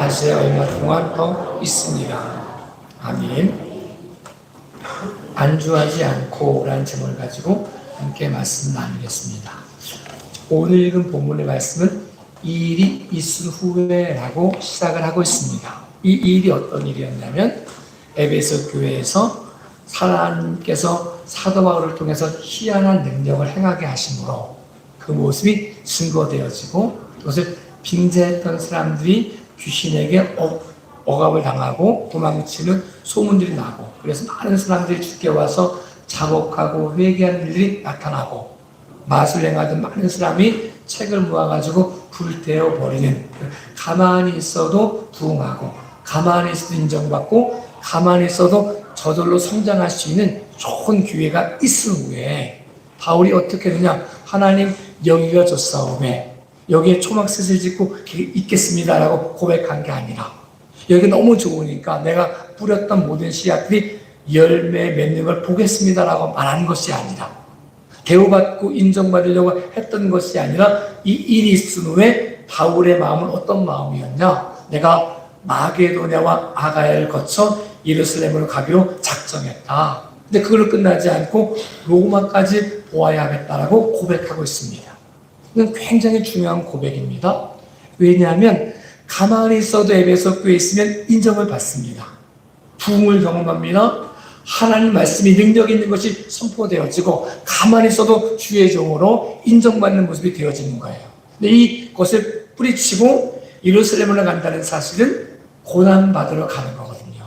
다시 얼마 동안 더 있습니다. 아멘. 안주하지 않고 라는 제목을 가지고 함께 말씀 나누겠습니다. 오늘 읽은 본문의 말씀은 이 일이 있은 후에라고 시작을 하고 있습니다. 이 일이 어떤 일이었냐면 에베소 교회에서 하나님께서 사도 바울을 통해서 희한한 능력을 행하게 하심으로 그 모습이 증거되어지고 그것을 빙자했던 사람들이 귀신에게 억압을 당하고 도망치는 소문들이 나고 그래서 많은 사람들이 주께 와서 자복하고 회개하는 일이 나타나고 마술 행하던 많은 사람이 책을 모아가지고 불태워 버리는, 가만히 있어도 부흥하고 가만히 있어도 인정받고 가만히 있어도 저절로 성장할 수 있는 좋은 기회가 있은 후에 바울이 어떻게 되냐, 하나님 여기가 좋사오매 여기에 초막셋을 짓고 있겠습니다라고 고백한 게 아니라 여기 너무 좋으니까 내가 뿌렸던 모든 씨앗들이 열매 맺는 걸 보겠습니다라고 말한 것이 아니라, 대우받고 인정받으려고 했던 것이 아니라 이 일이 있은 후에 바울의 마음은 어떤 마음이었냐, 내가 마게도냐와 아가야를 거쳐 예루살렘으로 가기로 작정했다. 근데 그걸로 끝나지 않고 로마까지 보아야 하겠다라고 고백하고 있습니다. 이건 굉장히 중요한 고백입니다. 왜냐하면 가만히 있어도 에베소 교회에 있으면 인정을 받습니다. 부흥을 경험합니다. 하나님 말씀이 능력 있는 것이 선포되어지고 가만히 있어도 주의 종으로 인정받는 모습이 되어지는 거예요. 근데 이것을 뿌리치고 예루살렘으로 간다는 사실은 고난받으러 가는 거거든요.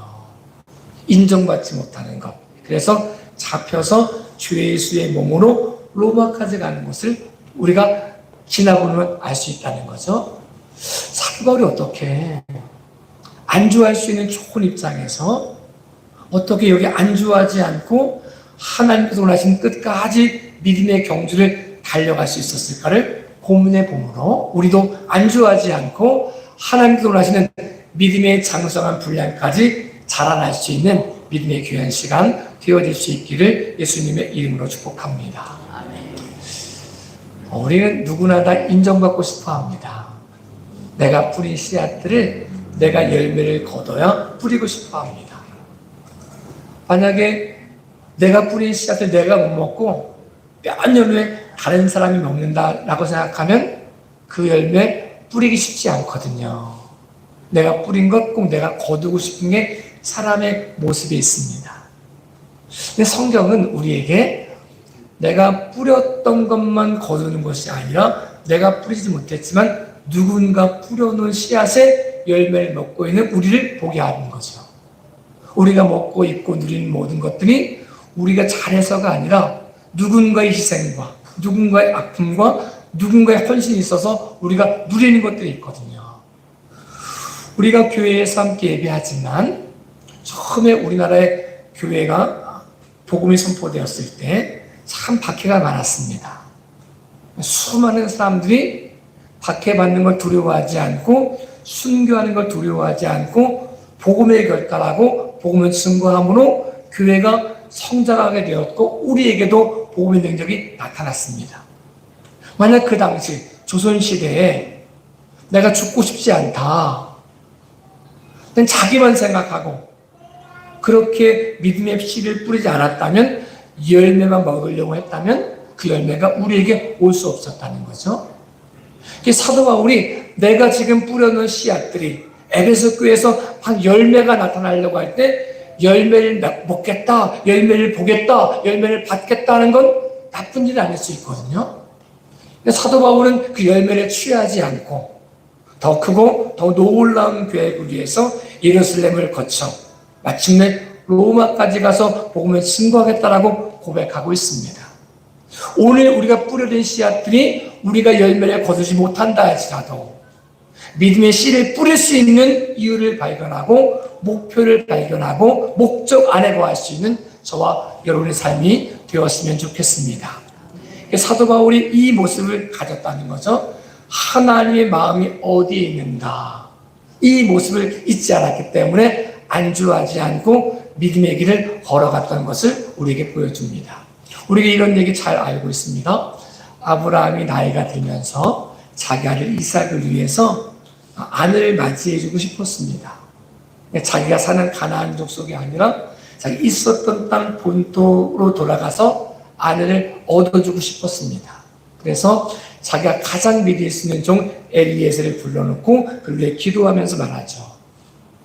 인정받지 못하는 것. 그래서 잡혀서 주 예수의 몸으로 로마까지 가는 것을 우리가 지나보면 알 수 있다는 거죠. 사도 바울이 어떻게 안주할 수 있는 좋은 입장에서 어떻게 여기 안주하지 않고 하나님께서 원하신 끝까지 믿음의 경주를 달려갈 수 있었을까를 본문의 보므로 우리도 안주하지 않고 하나님께서 원하시는 믿음의 장성한 분량까지 자라날 수 있는 믿음의 귀한 시간 되어질 수 있기를 예수님의 이름으로 축복합니다. 우리는 누구나 다 인정받고 싶어 합니다. 내가 뿌린 씨앗들을 내가 열매를 거둬야 뿌리고 싶어 합니다. 만약에 내가 뿌린 씨앗을 내가 못 먹고 몇 년 후에 다른 사람이 먹는다라고 생각하면 그 열매 뿌리기 쉽지 않거든요. 내가 뿌린 것 꼭 내가 거두고 싶은 게 사람의 모습에 있습니다. 근데 성경은 우리에게 내가 뿌렸던 것만 거두는 것이 아니라 내가 뿌리지 못했지만 누군가 뿌려놓은 씨앗의 열매를 먹고 있는 우리를 보게 하는 거죠. 우리가 먹고 있고 누리는 모든 것들이 우리가 잘해서가 아니라 누군가의 희생과 누군가의 아픔과 누군가의 헌신이 있어서 우리가 누리는 것들이 있거든요. 우리가 교회에서 함께 예배하지만 처음에 우리나라의 교회가 복음이 선포되었을 때 참 박해가 많았습니다. 수많은 사람들이 박해받는 걸 두려워하지 않고 순교하는 걸 두려워하지 않고 복음에 결단하고 복음을 증거함으로 교회가 성장하게 되었고 우리에게도 복음의 능력이 나타났습니다. 만약 그 당시 조선시대에 내가 죽고 싶지 않다, 자기만 생각하고 그렇게 믿음의 씨를 뿌리지 않았다면, 열매만 먹으려고 했다면 그 열매가 우리에게 올 수 없었다는 거죠. 사도 바울이 내가 지금 뿌려놓은 씨앗들이 에베소 교회에서 한 열매가 나타나려고 할 때 열매를 먹겠다, 열매를 보겠다, 열매를 받겠다는 건 나쁜 일이 아닐 수 있거든요. 사도 바울은 그 열매를 취하지 않고 더 크고 더 놀라운 계획을 위해서 예루살렘을 거쳐 마침내 로마까지 가서 복음을 증거하겠다라고 고백하고 있습니다. 오늘 우리가 뿌려진 씨앗들이 우리가 열매를 거두지 못한다 할지라도 믿음의 씨를 뿌릴 수 있는 이유를 발견하고 목표를 발견하고 목적 안에 거할 수 있는 저와 여러분의 삶이 되었으면 좋겠습니다. 사도 바울이 이 모습을 가졌다는 거죠. 하나님의 마음이 어디에 있는가, 이 모습을 잊지 않았기 때문에 안주하지 않고 믿음의 길을 걸어갔던 것을 우리에게 보여줍니다. 우리가 이런 얘기 잘 알고 있습니다. 아브라함이 나이가 들면서 자기 아들 이삭을 위해서 아내를 맞이해주고 싶었습니다. 자기가 사는 가나안 족속이 아니라 자기 있었던 땅 본토로 돌아가서 아내를 얻어주고 싶었습니다. 그래서 자기가 가장 믿을 수 있는 종 엘리에셀을 불러놓고 그를 위해 기도하면서 말하죠.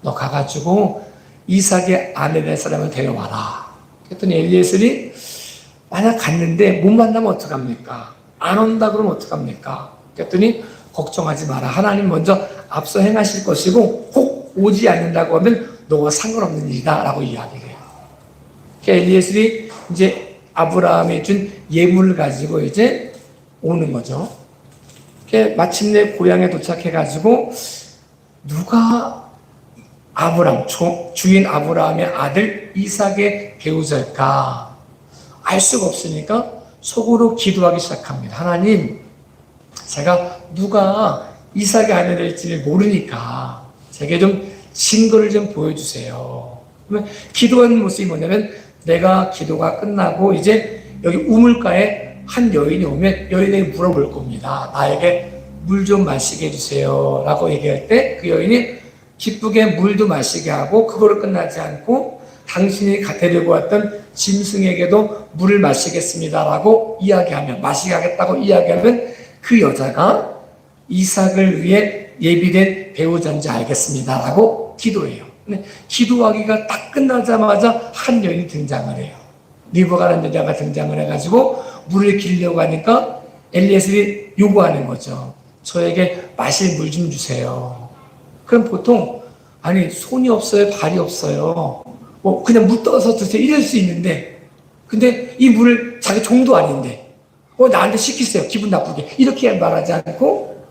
너 가가지고 이삭의 아내 될 사람을 데려와라. 그랬더니 엘리에셀이 만약 갔는데 못 만나면 어떡합니까? 안 온다 그러면 어떡합니까? 그랬더니 걱정하지 마라. 하나님 먼저 앞서 행하실 것이고 혹 오지 않는다고 하면 너와 상관없는 일이다 라고 이야기를 해요. 엘리에셀이 이제 아브라함이 준 예물을 가지고 이제 오는 거죠. 마침내 고향에 도착해가지고 누가 아브라함, 주인 아브라함의 아들 이삭의 배우자일까 알 수가 없으니까 속으로 기도하기 시작합니다. 하나님, 제가 누가 이삭의 아내 될지를 모르니까 제게 좀 증거를 좀 보여주세요. 그러면 기도하는 모습이 뭐냐면 내가 기도가 끝나고 이제 여기 우물가에 한 여인이 오면 여인에게 물어볼 겁니다. 나에게 물 좀 마시게 해주세요 라고 얘기할 때 그 여인이 기쁘게 물도 마시게 하고 그거를 끝나지 않고 당신이 데리고 왔던 짐승에게도 물을 마시겠습니다 라고 이야기하면 마시게 하겠다고 이야기하면 그 여자가 이삭을 위해 예비된 배우자인지 알겠습니다 라고 기도해요. 근데 기도하기가 딱 끝나자마자 한 여인이 등장을 해요. 리브가라는 여자가 등장을 해가지고 물을 기르려고 하니까 엘리에셀이 요구하는 거죠. 저에게 마실 물 좀 주세요. 그럼 보통 아니 손이 없어요, 발이 없어요. 뭐 그냥 물 떠서 드세요 이럴 수 있는데 근데 이 물을 자기 종도 아닌데 나한테 시키세요 기분 나쁘게 이렇게 말하지 않고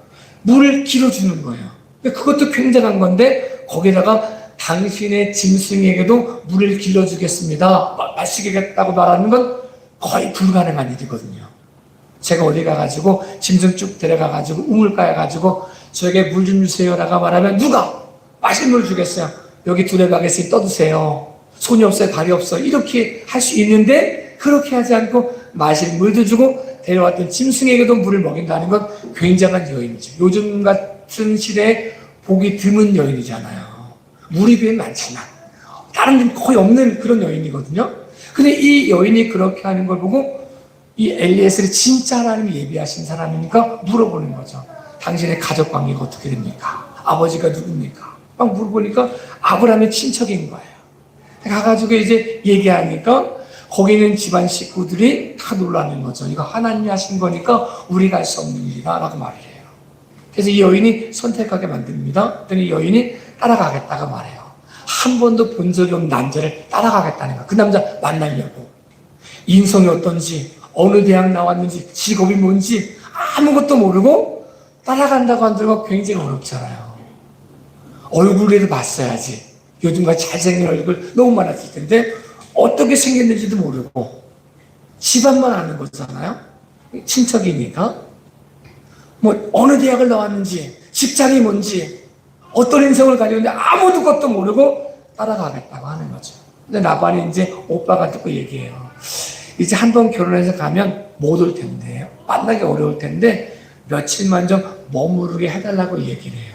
물을 길어주는 거예요. 그것도 굉장한 건데 거기다가 당신의 짐승에게도 물을 길러주겠습니다. 마시겠다고 말하는 건 거의 불가능한 일이거든요. 제가 어디 가가지고 짐승 쭉 데려가가지고 우물가에 가지고 저에게 물 좀 주세요라고 말하면 누가 마실 물 주겠어요? 여기 두레박에 있으니 떠드세요. 손이 없어요, 발이 없어요. 이렇게 할 수 있는데 그렇게 하지 않고 마실 물도 주고 데려왔던 짐승에게도 물을 먹인다는 건 굉장한 여인이죠. 요즘 같은 시대에 보기 드문 여인이잖아요. 물이 비해 많지만 다른 데 거의 없는 그런 여인이거든요. 근데 이 여인이 그렇게 하는 걸 보고 이 엘리에셀이 진짜 하나님이 예비하신 사람이니까 물어보는 거죠. 당신의 가족 관계가 어떻게 됩니까? 아버지가 누굽니까? 막 물어보니까 아브라함의 친척인 거예요. 가가지고 이제 얘기하니까 거기 있는 집안 식구들이 다 놀라는 거죠. 이거 하나님이 하신 거니까 우리가 할 수 없는 일이다 라고 말을 해요. 그래서 이 여인이 선택하게 만듭니다. 그랬더니 이 여인이 따라가겠다고 말해요. 한 번도 본 적이 없는 남자를 따라가겠다는 거야. 그 남자 만나려고. 인성이 어떤지, 어느 대학 나왔는지, 직업이 뭔지 아무것도 모르고 따라간다고 한다고 굉장히 어렵잖아요. 얼굴이라도 봤어야지. 요즘같이 잘생긴 얼굴 너무 많았을 텐데 어떻게 생겼는지도 모르고 집안만 아는 거잖아요. 친척이니까. 뭐 어느 대학을 나왔는지, 직장이 뭔지, 어떤 인성을 가지고 있는지 아무도 것도 모르고 따라가겠다고 하는 거죠. 근데 나반이 이제 오빠가 듣고 얘기해요. 이제 한번 결혼해서 가면 못 올 텐데, 만나기 어려울 텐데, 며칠만 좀 머무르게 해달라고 얘기를 해요.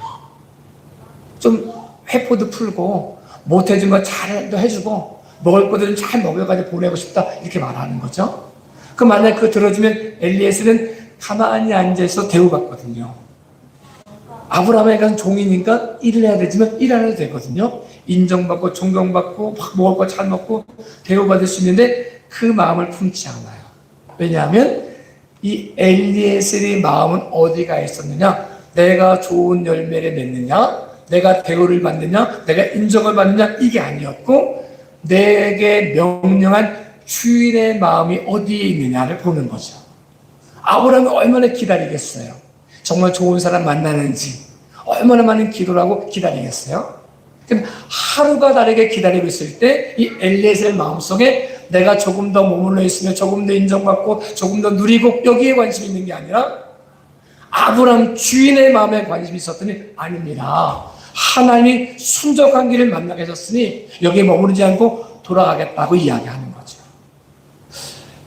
좀 회포도 풀고, 못 해준 거 잘 해주고, 먹을 것도 좀 잘 먹여가지고 보내고 싶다. 이렇게 말하는 거죠. 그 만약에 그거 들어주면 엘리에셀은 가만히 앉아서 대우받거든요. 아브라함에 가서 종이니까 일을 해야 되지만 일 안 해도 되거든요. 인정받고 존경받고 막 먹을 거 잘 먹고 대우받을 수 있는데 그 마음을 품지 않아요. 왜냐하면 이 엘리에셀의 마음은 어디가 있었느냐? 내가 좋은 열매를 맺느냐? 내가 대우를 받느냐? 내가 인정을 받느냐? 이게 아니었고 내게 명령한 주인의 마음이 어디에 있느냐를 보는 거죠. 아브라함이 얼마나 기다리겠어요? 정말 좋은 사람 만나는지 얼마나 많은 기도를 하고 기다리겠어요? 그럼 하루가 다르게 기다리고 있을 때 이 엘리에셀 마음속에 내가 조금 더 머물러 있으면 조금 더 인정받고 조금 더 누리고 여기에 관심이 있는 게 아니라 아브라함 주인의 마음에 관심이 있었더니 아닙니다. 하나님이 순적한 길을 만나게 하셨으니 여기에 머무르지 않고 돌아가겠다고 이야기하는 거죠.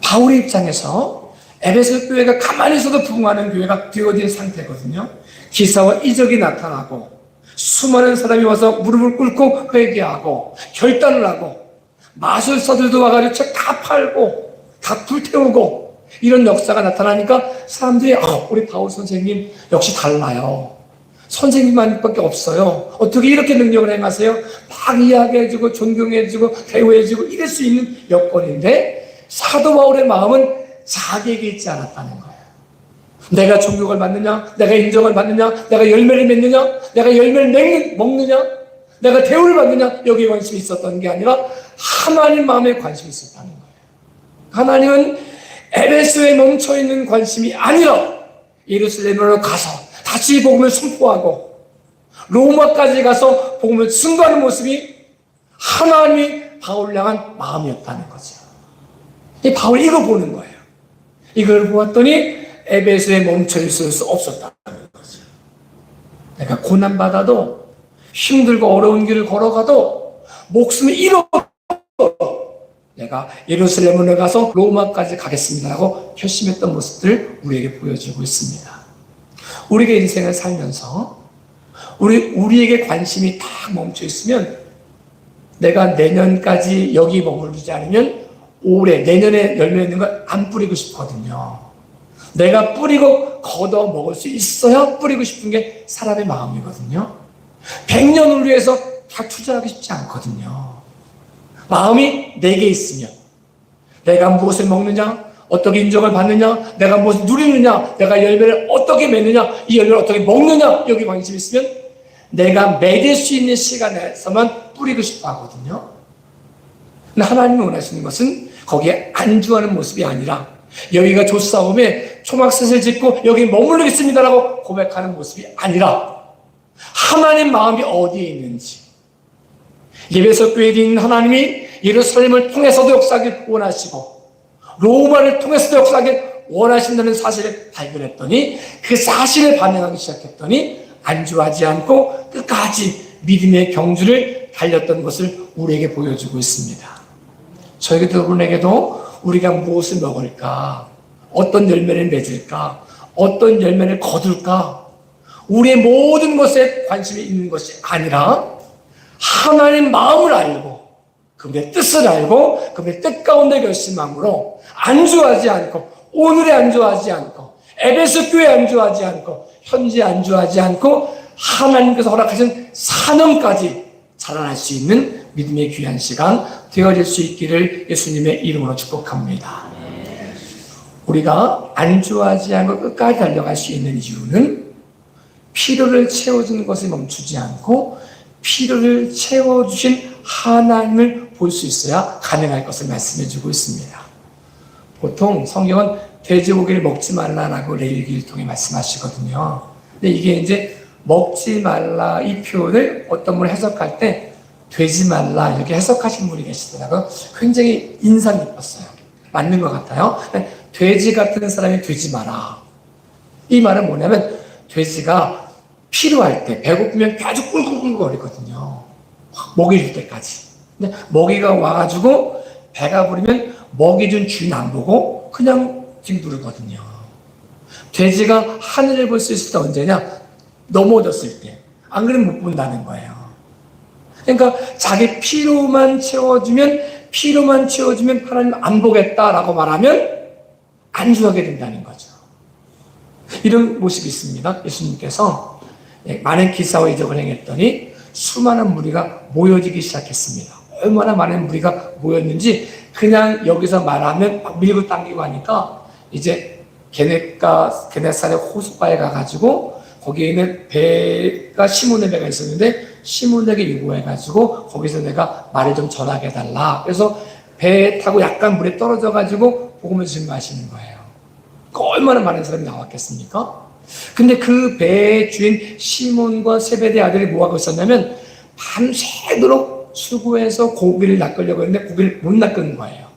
바울의 입장에서 에베소 교회가 가만히 있어도 부흥하는 교회가 되어진 상태거든요. 기사와 이적이 나타나고 수많은 사람이 와서 무릎을 꿇고 회개하고 결단을 하고 마술사들도 와가지고 책 다 팔고 다 불태우고 이런 역사가 나타나니까 사람들이 우리 바울 선생님 역시 달라요. 선생님만밖에 없어요. 어떻게 이렇게 능력을 행하세요? 막 이야기해주고 존경해주고 대우해주고 이럴 수 있는 여건인데 사도 바울의 마음은 자기에게 있지 않았다는 거예요. 내가 존경을 받느냐, 내가 인정을 받느냐, 내가 열매를 맺느냐, 내가 열매를 먹느냐, 내가 대우를 받느냐, 여기에 관심이 있었던 게 아니라 하나님 마음에 관심이 있었다는 거예요. 하나님은 에베소에 멈춰있는 관심이 아니라 예루살렘으로 가서 다시 복음을 선포하고 로마까지 가서 복음을 증거하는 모습이 하나님이 바울을 향한 마음이었다는 거죠. 이 바울이 이거 보는 거예요. 이걸 보았더니 에베소에 멈춰있을 수 없었다는 거죠. 내가 고난받아도 힘들고 어려운 길을 걸어가도 목숨을 잃어도 내가 예루살렘으로 가서 로마까지 가겠습니다라고 결심했던 모습들을 우리에게 보여주고 있습니다. 우리가 인생을 살면서 우리에게 관심이 딱 멈춰 있으면 내가 내년까지 여기 머무르지 않으면 올해 내년에 열매 있는 걸 안 뿌리고 싶거든요. 내가 뿌리고 걷어 먹을 수 있어야 뿌리고 싶은 게 사람의 마음이거든요. 100년을 위해서 다 투자하기 쉽지 않거든요. 마음이 내게 있으면 내가 무엇을 먹느냐, 어떻게 인정을 받느냐, 내가 무엇을 누리느냐, 내가 열매를 어떻게 맺느냐, 이 열매를 어떻게 먹느냐, 여기 관심이 있으면 내가 맺을 수 있는 시간에서만 뿌리고 싶어 하거든요. 근데 하나님이 원하시는 것은 거기에 안주하는 모습이 아니라 여기가 좋사오매 초막셋을 짓고 여기 머무르겠습니다라고 고백하는 모습이 아니라 하나님 마음이 어디에 있는지, 예배소 교회에 있는 하나님이 예루살렘을 통해서도 역사하길 원하시고 로마를 통해서도 역사하길 원하신다는 사실을 발견했더니 그 사실을 반영하기 시작했더니 안주하지 않고 끝까지 믿음의 경주를 달렸던 것을 우리에게 보여주고 있습니다. 저에게도 여러분에게도 우리가 무엇을 먹을까, 어떤 열매를 맺을까, 어떤 열매를 거둘까, 우리의 모든 것에 관심이 있는 것이 아니라 하나님 마음을 알고 그분의 뜻을 알고 그분의 뜻 가운데 결심함으로 안주하지 않고 오늘에 안주하지 않고 에베소 교회에 안주하지 않고 현재 안주하지 않고 하나님께서 허락하신 사명까지 자라날 수 있는 믿음의 귀한 시간 되어질 수 있기를 예수님의 이름으로 축복합니다. 우리가 안주하지 않고 끝까지 달려갈 수 있는 이유는 필요를 채워주는 것을 멈추지 않고 필요를 채워주신 하나님을 볼 수 있어야 가능할 것을 말씀해주고 있습니다. 보통 성경은 돼지고기를 먹지 말라라고 레위기를 통해 말씀하시거든요. 근데 이게 이제 먹지 말라 이 표현을 어떤 분이 해석할 때 되지 말라 이렇게 해석하신 분이 계시더라고요. 굉장히 인상 깊었어요. 맞는 것 같아요. 돼지 같은 사람이 되지 마라. 이 말은 뭐냐면 돼지가 필요할 때 배고프면 아주 꿀꿀꿀거리거든요. 먹이 줄 때까지. 근데 먹이가 와가지고 배가 부르면 먹이 준 주인 안 보고 그냥 뒹구르거든요. 돼지가 하늘을 볼 수 있을 때 언제냐? 넘어졌을 때. 안 그러면 못 본다는 거예요. 그러니까 자기 필요만 채워주면 하나님 안 보겠다라고 말하면 안주하게 된다는 거죠. 이런 모습이 있습니다. 예수님께서 많은 기사와 이적을 행했더니 수많은 무리가 모여지기 시작했습니다. 얼마나 많은 무리가 모였는지 그냥 여기서 말하면 막 밀고 당기고 하니까 이제 게네사렛 호숫가에 가가지고 거기에 있는 배가 시몬의 배가 있었는데 시몬에게 요구해가지고 거기서 내가 말을 좀 전하게 해달라. 그래서 배 타고 약간 물에 떨어져가지고 복음을 증거하시는 거예요. 얼마나 많은 사람이 나왔겠습니까? 근데 그 배의 주인 시몬과 세베대 아들이 뭐하고 있었냐면 밤새도록 수고해서 고기를 낚으려고 했는데 고기를 못 낚은 거예요.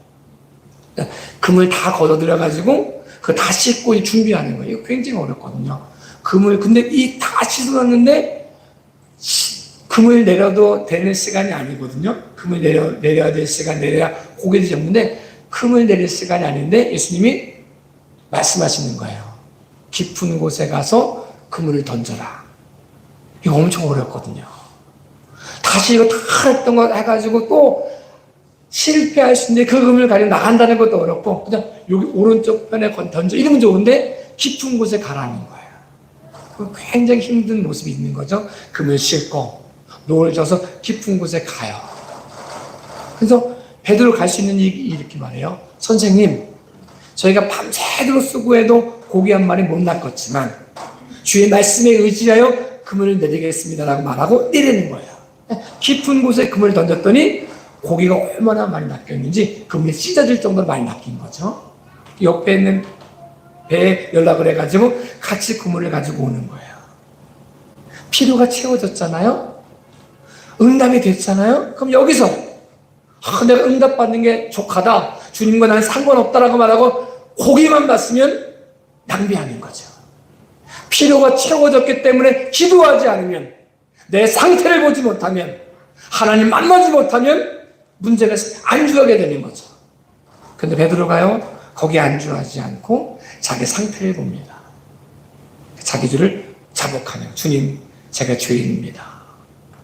금을 다 걷어들여가지고 그거 다 씻고 준비하는 거예요. 이거 굉장히 어렵거든요. 근데 이 다 씻어놨는데 금을 내려도 되는 시간이 아니거든요. 금을 내려야 될 시간 내려야 고기를 잡는데 금을 내릴 시간이 아닌데 예수님이 말씀하시는 거예요. 깊은 곳에 가서 그물을 던져라. 이거 엄청 어렵거든요. 다시 이거 다 했던 거 해가지고 또 실패할 수 있는데 그 그물을 가지고 나간다는 것도 어렵고 그냥 여기 오른쪽 편에 던져 이러면 좋은데 깊은 곳에 가라는 거예요. 굉장히 힘든 모습이 있는 거죠. 그물 싣고 노를 져서 깊은 곳에 가요. 그래서 베드로 갈 수 있는 일이 이렇게 말해요. 선생님, 저희가 밤새도록 수고해도 고기 한 마리 못 낚았지만 주의 말씀에 의지하여 그물을 내리겠습니다라고 말하고 내리는 거예요. 깊은 곳에 그물을 던졌더니 고기가 얼마나 많이 낚였는지 그물이 찢어질 정도로 많이 낚인 거죠. 옆에 있는 배에 연락을 해가지고 같이 그물을 가지고 오는 거예요. 필요가 채워졌잖아요. 응답이 됐잖아요. 그럼 여기서 내가 응답받는 게 족하다, 주님과 나는 상관없다라고 말하고 고기만 봤으면 낭비하는 거죠. 필요가 채워졌기 때문에 기도하지 않으면, 내 상태를 보지 못하면, 하나님 만나지 못하면 문제가 안주하게 되는 거죠. 근데 베드로가요, 거기에 안주하지 않고 자기 상태를 봅니다. 자기 죄를 자복하며 주님, 제가 죄인입니다.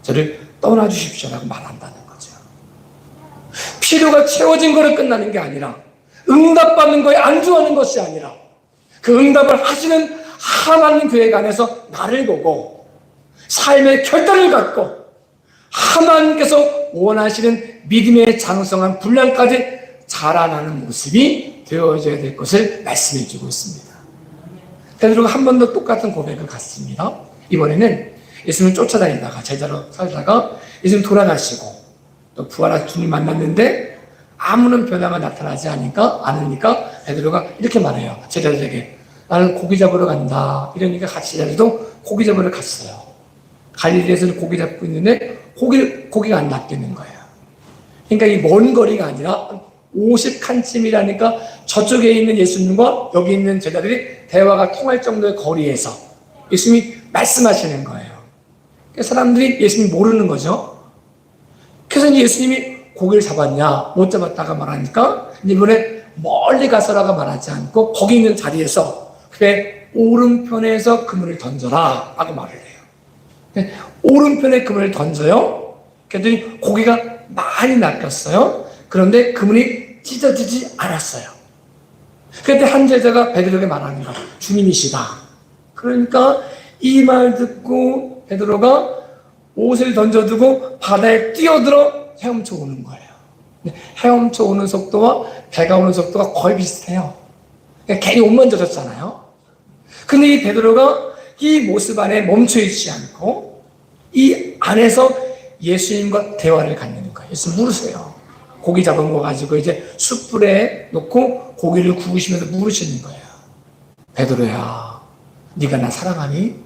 저를 떠나주십시오라고 말한다는 거죠. 필요가 채워진 거로 끝나는 게 아니라, 응답받는 거에 안주하는 것이 아니라, 그 응답을 하시는 하나님 교회 안에서 나를 보고 삶의 결단을 갖고 하나님께서 원하시는 믿음의 장성한 분량까지 자라나는 모습이 되어져야 될 것을 말씀해 주고 있습니다. 베드로가 한 번 더 똑같은 고백을 갖습니다. 이번에는 예수님을 쫓아다니다가 제자로 살다가 예수님 돌아가시고 또 부활한 주님 만났는데 아무런 변화가 나타나지 않으니까 베드로가 이렇게 말해요. 제자들에게 나는 고기 잡으러 간다. 이러니까 같이 제자들도 고기 잡으러 갔어요. 갈릴리에서는 고기 잡고 있는데 고기가 안 낚이는 거예요. 그러니까 이 먼 거리가 아니라 50칸쯤이라니까 저쪽에 있는 예수님과 여기 있는 제자들이 대화가 통할 정도의 거리에서 예수님이 말씀하시는 거예요. 그래서 사람들이 예수님 모르는 거죠. 그래서 예수님이 고기를 잡았냐, 못 잡았다가 말하니까 이번에 멀리 가서라고 말하지 않고 거기 있는 자리에서 그래 오른편에서 그물을 던져라 라고 말을 해요. 오른편에 그물을 던져요. 그랬더니 고기가 많이 낚였어요. 그런데 그물이 찢어지지 않았어요. 그때 한 제자가 베드로에게 말하는 거예요. 주님이시다. 그러니까 이 말 듣고 베드로가 옷을 던져두고 바다에 뛰어들어 헤엄쳐 오는 거예요. 헤엄쳐 오는 속도와 배가 오는 속도가 거의 비슷해요. 그러니까 괜히 옷만 젖었잖아요. 근데 이 베드로가 이 모습 안에 멈춰있지 않고 이 안에서 예수님과 대화를 갖는 거예요. 예수님 물으세요. 고기 잡은 거 가지고 이제 숯불에 놓고 고기를 구우시면서 물으시는 거예요. 베드로야, 네가 나 사랑하니?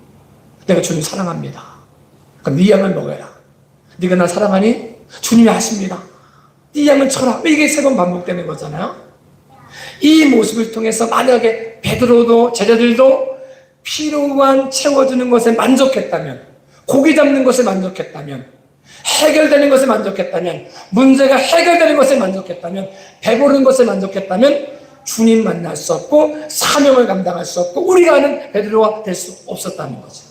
내가 주님 사랑합니다. 그럼 네 양을 먹어라. 네가 나 사랑하니? 주님이 아십니다. 네 양을 쳐라. 이게 세 번 반복되는 거잖아요. 이 모습을 통해서 만약에 베드로도 제자들도 필요한 채워주는 것에 만족했다면, 고기 잡는 것에 만족했다면, 해결되는 것에 만족했다면, 문제가 해결되는 것에 만족했다면, 배부른 것에 만족했다면 주님 만날 수 없고 사명을 감당할 수 없고 우리가 아는 베드로가 될 수 없었다는 거죠.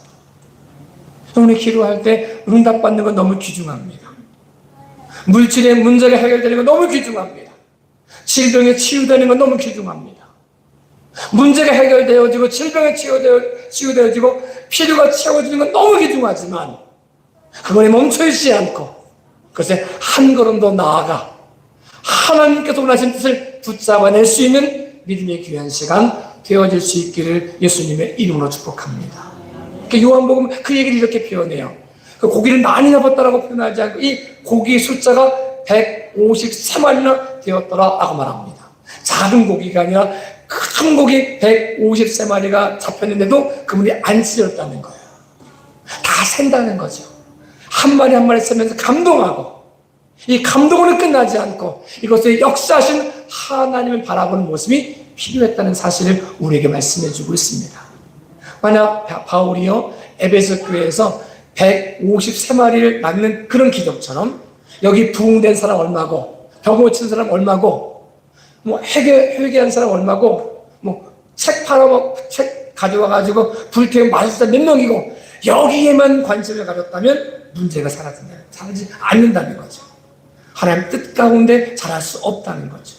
우리 기도할 때 응답받는 건 너무 귀중합니다. 물질의 문제가 해결되는 건 너무 귀중합니다. 질병에 치유되는 건 너무 귀중합니다. 문제가 해결되어지고 질병에 치유되어지고 필요가 채워지는 건 너무 귀중하지만 그거에 멈춰있지 않고 그것에 한 걸음 더 나아가 하나님께서 원하신 뜻을 붙잡아낼 수 있는 믿음의 귀한 시간 되어질 수 있기를 예수님의 이름으로 축복합니다. 요한복음 그 얘기를 이렇게 표현해요. 그 고기를 많이 잡았다라고 표현하지 않고 이 고기 숫자가 153마리나 되었더라라고 말합니다. 작은 고기가 아니라 큰 고기 153마리가 잡혔는데도 그물이 안 찢어졌다는 거예요. 다 샌다는 거죠. 한 마리 한 마리 세면서 감동하고 이 감동으로 끝나지 않고 이것을 역사하신 하나님을 바라보는 모습이 필요했다는 사실을 우리에게 말씀해 주고 있습니다. 만약 바울이요 에베소 교회에서 153마리를 낳는 그런 기적처럼 여기 부흥된 사람 얼마고 병 고친 사람 얼마고 뭐 회개한 사람 얼마고 뭐 책 가져와가지고 불태운 마술사 몇 명이고 여기에만 관심을 가졌다면 문제가 사라지지 않는다는 거죠. 하나님 뜻 가운데 잘할 수 없다는 거죠.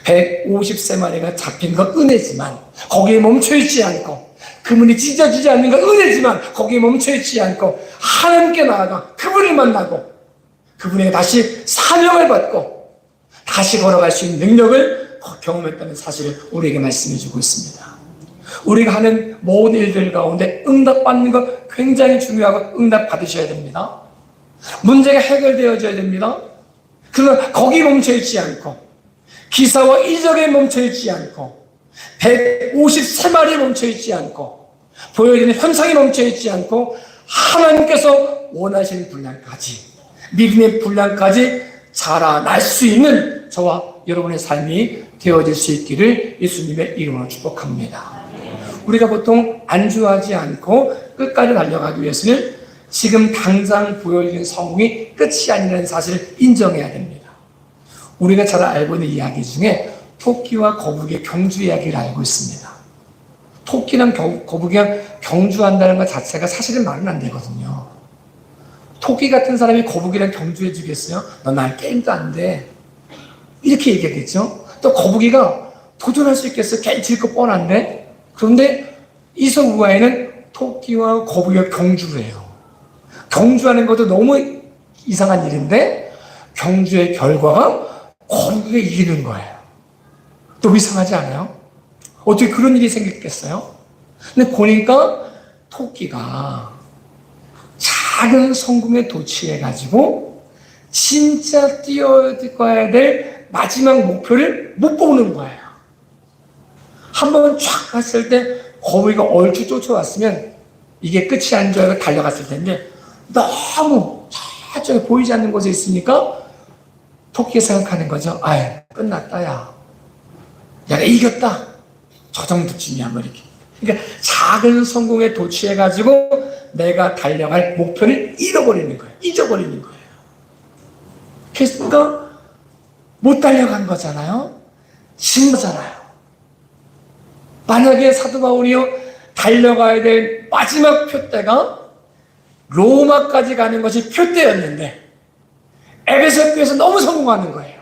150세마리가 잡힌 건 은혜지만 거기에 멈춰있지 않고, 그분이 찢어지지 않는 건 은혜지만 거기에 멈춰있지 않고 하나님께 나아가 그분을 만나고 그분에게 다시 사명을 받고 다시 걸어갈 수 있는 능력을 경험했다는 사실을 우리에게 말씀해주고 있습니다. 우리가 하는 모든 일들 가운데 응답받는 것 굉장히 중요하고 응답받으셔야 됩니다. 문제가 해결되어져야 됩니다. 그러나 거기에 멈춰있지 않고, 기사와 이적에 멈춰있지 않고, 153마리에 멈춰있지 않고, 보여지는 현상에 멈춰있지 않고, 하나님께서 원하시는 분량까지, 믿음의 분량까지 자라날 수 있는 저와 여러분의 삶이 되어질 수 있기를 예수님의 이름으로 축복합니다. 우리가 보통 안주하지 않고 끝까지 달려가기 위해서는 지금 당장 보여지는 성공이 끝이 아니라는 사실을 인정해야 됩니다. 우리가 잘 알고 있는 이야기 중에 토끼와 거북이의 경주 이야기를 알고 있습니다. 토끼랑 거북이랑 경주한다는 것 자체가 사실은 말은 안 되거든요. 토끼 같은 사람이 거북이랑 경주해 주겠어요? 너 날 게임도 안 돼. 이렇게 얘기하겠죠? 또 거북이가 도전할 수 있겠어요? 질 거 뻔한데? 그런데 이서우화에는 토끼와 거북이가 경주를 해요. 경주하는 것도 너무 이상한 일인데 경주의 결과가 거북이가 이기는 거예요. 너무 이상하지 않아요? 어떻게 그런 일이 생겼겠어요? 근데 보니까 토끼가 작은 성공에 도취해가지고 진짜 뛰어가야 될 마지막 목표를 못 보는 거예요. 한번 쫙 갔을 때 거북이가 얼추 쫓아왔으면 이게 끝이 아닌 줄 알고 달려갔을 텐데 너무 저쪽에 보이지 않는 곳에 있으니까 토끼가 생각하는 거죠. 아유, 끝났다, 야. 내가 이겼다. 저 정도쯤이야, 뭐 이렇게. 그러니까 작은 성공에 도취해가지고 내가 달려갈 목표를 잃어버리는 거예요. 잊어버리는 거예요. 그러니까 못 달려간 거잖아요. 진 거잖아요. 만약에 사도 바울이요, 달려가야 될 마지막 표대가 로마까지 가는 것이 표대였는데 에베소 교회에서 너무 성공하는 거예요.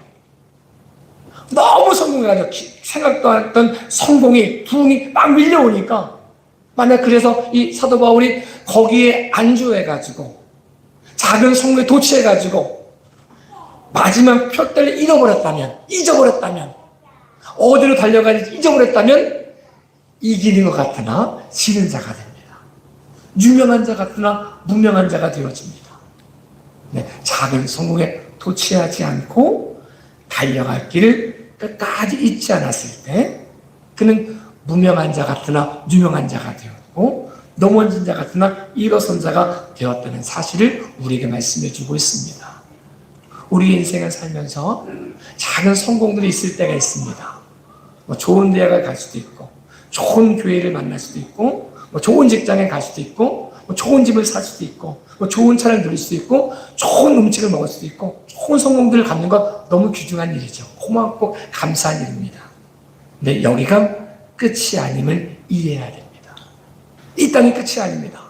너무 성공해가지고 생각도 안 했던 성공이 부흥이 막 밀려오니까, 만약 그래서 이 사도 바울이 거기에 안주해가지고 작은 성공에 도취해가지고 마지막 표대를 잊어버렸다면 어디로 달려가는지 잊어버렸다면 이기는 것 같으나 지는 자가 됩니다. 유명한 자 같으나 무명한 자가 되어집니다. 네, 작은 성공에 도취하지 않고 달려갈 길을 끝까지 잊지 않았을 때 그는 무명한 자 같으나 유명한 자가 되었고 넘어진 자 같으나 일어선 자가 되었다는 사실을 우리에게 말씀해 주고 있습니다. 우리 인생을 살면서 작은 성공들이 있을 때가 있습니다. 뭐 좋은 대학을 갈 수도 있고, 좋은 교회를 만날 수도 있고, 뭐 좋은 직장에 갈 수도 있고, 뭐 좋은 집을 살 수도 있고, 뭐 좋은 차를 누릴 수도 있고, 좋은 음식을 먹을 수도 있고, 좋은 성공들을 갖는 것 너무 귀중한 일이죠. 고맙고 감사한 일입니다. 근데 여기가 끝이 아님을 이해해야 됩니다. 이 땅이 끝이 아닙니다.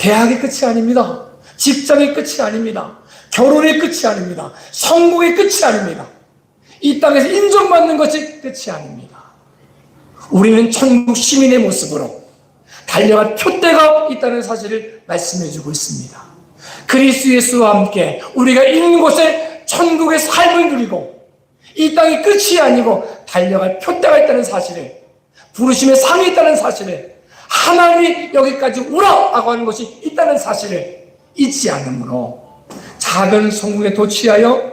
대학의 끝이 아닙니다. 직장의 끝이 아닙니다. 결혼의 끝이 아닙니다. 성공의 끝이 아닙니다. 이 땅에서 인정받는 것이 끝이 아닙니다. 우리는 천국 시민의 모습으로 달려갈 표대가 있다는 사실을 말씀해주고 있습니다. 그리스도 예수와 함께 우리가 있는 곳에 천국의 삶을 누리고 이 땅이 끝이 아니고 달려갈 표대가 있다는 사실을, 부르심의 상이 있다는 사실을, 하나님이 여기까지 오라고 하는 것이 있다는 사실을 잊지 않으므로 작은 성공에 도취하여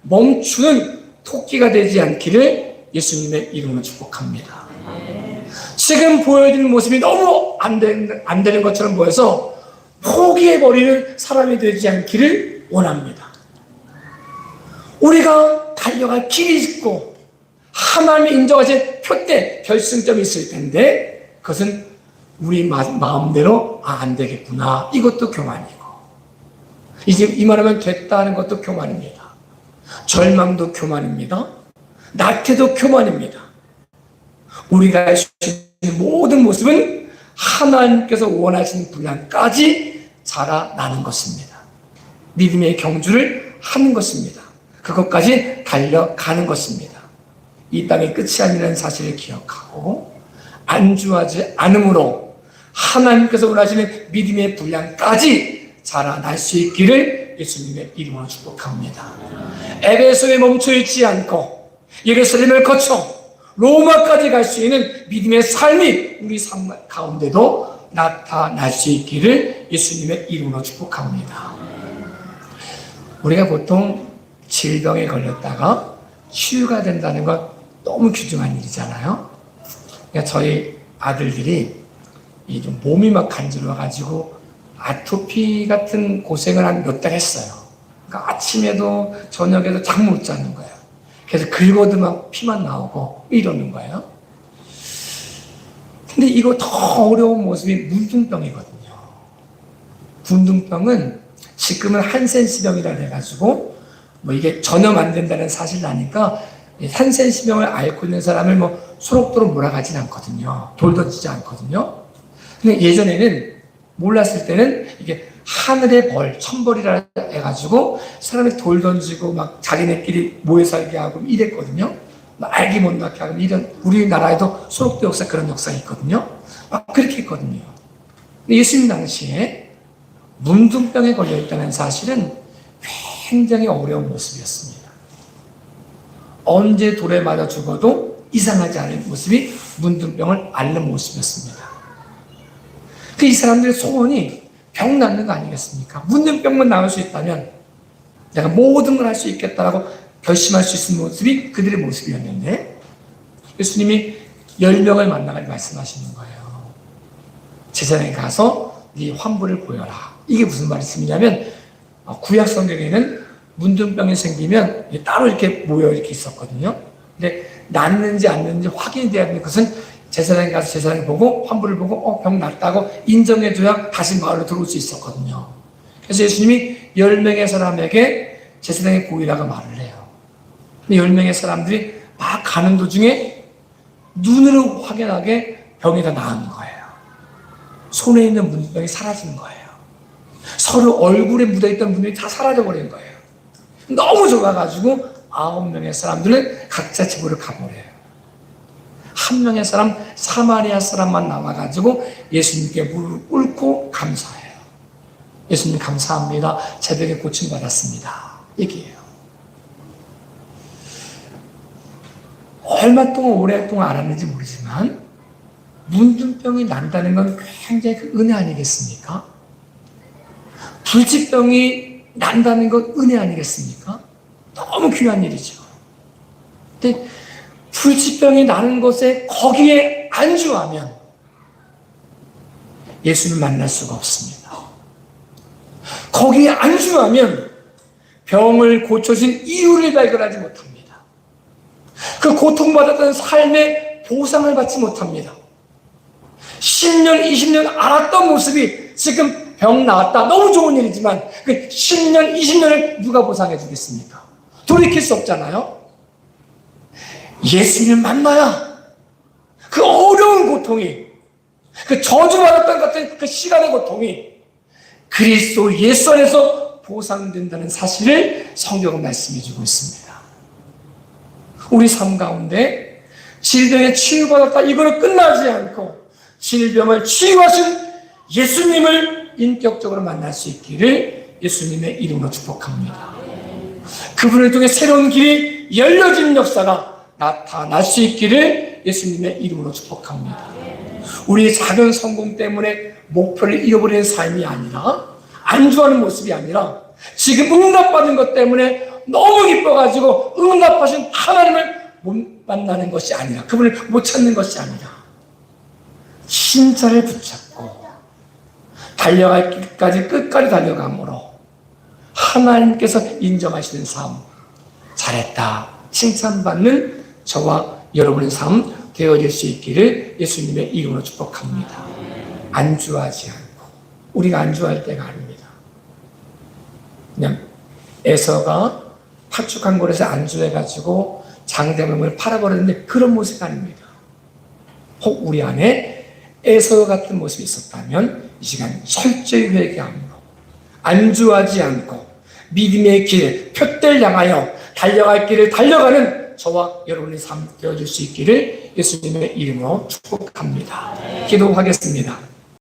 멈추는 토끼가 되지 않기를 예수님의 이름으로 축복합니다. 지금 보여지는 모습이 너무 안 되는 것처럼 보여서 포기해버리는 사람이 되지 않기를 원합니다. 우리가 달려갈 길이 있고 하나님이 인정하신 표대, 결승점이 있을 텐데 그것은 우리 마음대로 안 되겠구나, 이것도 교만이고, 이제 이 말하면 됐다 하는 것도 교만입니다. 절망도 교만입니다. 낙태도 교만입니다. 우리가 할 수 있는 모든 모습은 하나님께서 원하시는 분량까지 자라나는 것입니다. 믿음의 경주를 하는 것입니다. 그것까지 달려가는 것입니다. 이 땅의 끝이 아니라는 사실을 기억하고 안주하지 않으므로 하나님께서 원하시는 믿음의 분량까지 자라날 수 있기를 예수님의 이름으로 축복합니다. 에베소에 멈춰있지 않고 예루살렘을 거쳐 로마까지 갈 수 있는 믿음의 삶이 우리 삶 가운데도 나타날 수 있기를 예수님의 이름으로 축복합니다. 우리가 보통 질병에 걸렸다가 치유가 된다는 건 너무 귀중한 일이잖아요. 그러니까 저희 아들들이 좀 몸이 막 간지러워가지고 아토피 같은 고생을 한 몇 달 했어요. 그러니까 아침에도 저녁에도 잠 못 자는 거예요. 그래서 긁어도 막 피만 나오고 이러는 거예요. 근데 이거 더 어려운 모습이 문둥병이거든요. 문둥병은 지금은 한센시병이라 해가지고 뭐 이게 전염 안 된다는 사실을 아니까 한센시병을 앓고 있는 사람을 뭐 소록도록 몰아가진 않거든요. 돌 던지지 않거든요. 근데 예전에는 몰랐을 때는 이게 하늘의 벌, 천벌이라 해가지고 사람이 돌 던지고 막 자기네끼리 모여 살게 하고 이랬거든요. 알기 못 낳게 하고 이런 우리나라에도 소록도 역사 그런 역사가 있거든요. 막 그렇게 했거든요. 근데 예수님 당시에 문둥병에 걸려 있다는 사실은 굉장히 어려운 모습이었습니다. 언제 돌에 맞아 죽어도 이상하지 않은 모습이 문둥병을 앓는 모습이었습니다. 이 사람들의 소원이 병 낫는 거 아니겠습니까? 문둥병만 나을 수 있다면 내가 모든 걸 할 수 있겠다라고 결심할 수 있는 모습이 그들의 모습이었는데 예수님이 10명을 만나가 말씀하시는 거예요. 제사장에 가서 네 환부를 보여라. 이게 무슨 말씀이냐면 구약 성경에는 문둥병이 생기면 따로 이렇게 모여 이렇게 있었거든요. 근데 낫는지 안 낫는지 확인이 돼야 되는 것은 제사장에 가서 제사장을 보고 환부를 보고 병 낫다고 인정해줘야 다시 마을로 들어올 수 있었거든요. 그래서 예수님이 10명의 사람에게 제사장의 고의라고 말을 해요. 근데 10명의 사람들이 막 가는 도중에 눈으로 확연하게 병이 다 나은 거예요. 손에 있는 문둥병이 사라지는 거예요. 서로 얼굴에 묻어있던 문둥병이 다 사라져버린 거예요. 너무 좋아가지고 9명의 사람들은 각자 집으로 가버려요. 한 명의 사람, 사마리아 사람만 남아가지고 예수님께 무릎 꿇고 감사해요. 예수님 감사합니다. 제 병에 고침받았습니다. 얘기해요. 얼마 동안 오랫동안 알았는지 모르지만 문둥병이 난다는 건 굉장히 은혜 아니겠습니까? 불치병이 난다는 건 은혜 아니겠습니까? 너무 귀한 일이죠. 근데 불치병이 나는 것에 거기에 안주하면 예수를 만날 수가 없습니다. 거기에 안주하면 병을 고쳐진 이유를 발견하지 못합니다. 그 고통받았던 삶의 보상을 받지 못합니다. 10년, 20년 알았던 모습이 지금 병 나았다. 너무 좋은 일이지만 그 10년, 20년을 누가 보상해 주겠습니까? 돌이킬 수 없잖아요. 예수님을 만나야 그 어려운 고통이, 그 저주받았던 같은 그 시간의 고통이 그리스도 예수 안에서 보상된다는 사실을 성경은 말씀해주고 있습니다. 우리 삶 가운데 질병에 치유받았다 이거로 끝나지 않고 질병을 치유하신 예수님을 인격적으로 만날 수 있기를 예수님의 이름으로 축복합니다. 그분을 통해 새로운 길이 열려지는 역사가 나타날 수 있기를 예수님의 이름으로 축복합니다. 우리의 작은 성공 때문에 목표를 잃어버리는 삶이 아니라, 안주하는 모습이 아니라, 지금 응답받은 것 때문에 너무 기뻐가지고 응답하신 하나님을 못 만나는 것이 아니라, 그분을 못 찾는 것이 아니라 신자를 붙잡고 달려갈 길까지 끝까지 달려감으로 하나님께서 인정하시는 삶, 잘했다 칭찬받는 저와 여러분의 삶 되어질 수 있기를 예수님의 이름으로 축복합니다. 안주하지 않고, 우리가 안주할 때가 아닙니다. 그냥 에서가 파축한 곳에서 안주해가지고 장대물을 팔아버렸는데 그런 모습이 아닙니다. 혹 우리 안에 에서 같은 모습이 있었다면 이 시간 철저히 회개함으로 안주하지 않고 믿음의 길, 표대를 향하여 달려갈 길을 달려가는 저와 여러분의 삶 되어줄 수 있기를 예수님의 이름으로 축복합니다. 기도하겠습니다.